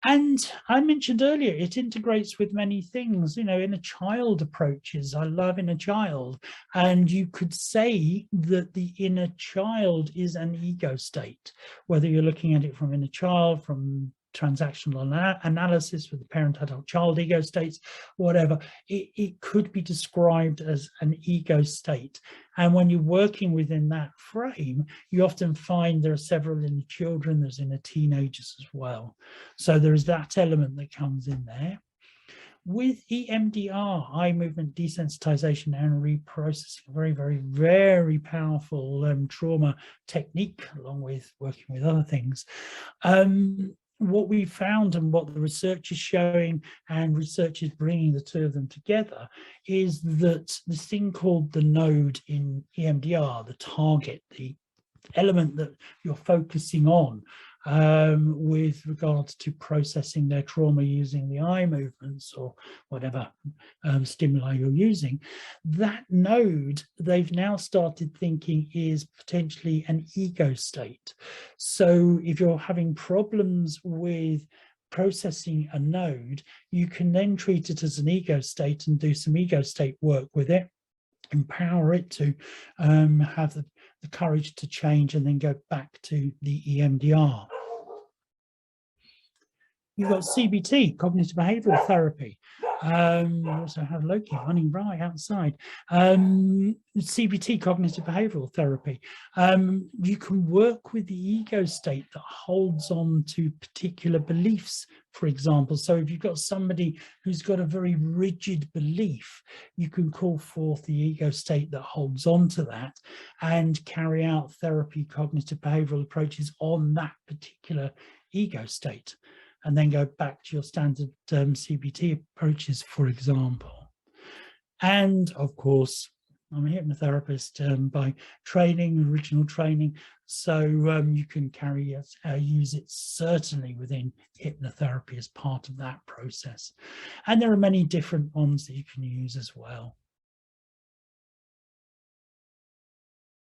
And I mentioned earlier, it integrates with many things, you know, inner child approaches. I love inner child. And you could say that the inner child is an ego state, whether you're looking at it from inner child, from transactional analysis with the parent, adult, child ego states, whatever, it could be described as an ego state. And when you're working within that frame, you often find there are several inner children, there's inner teenagers as well. So there's that element that comes in there. With EMDR, eye movement desensitization and reprocessing, very, very, very powerful trauma technique, along with working with other things. What we found and what the research is showing, and research is bringing the two of them together, is that this thing called the node in EMDR, the target, the element that you're focusing on with regards to processing their trauma using the eye movements or whatever stimuli you're using, that node, they've now started thinking is potentially an ego state. So if you're having problems with processing a node, you can then treat it as an ego state and do some ego state work with it, empower it to have the courage to change and then go back to the EMDR. You've got CBT, cognitive behavioral therapy. We also have Loki running right outside. CBT, cognitive behavioral therapy. You can work with the ego state that holds on to particular beliefs, for example. So if you've got somebody who's got a very rigid belief, you can call forth the ego state that holds on to that and carry out therapy, cognitive behavioral approaches on that particular ego state, and then go back to your standard CBT approaches, for example. And of course, I'm a hypnotherapist by training, original training, so you can use it certainly within hypnotherapy as part of that process. And there are many different ones that you can use as well.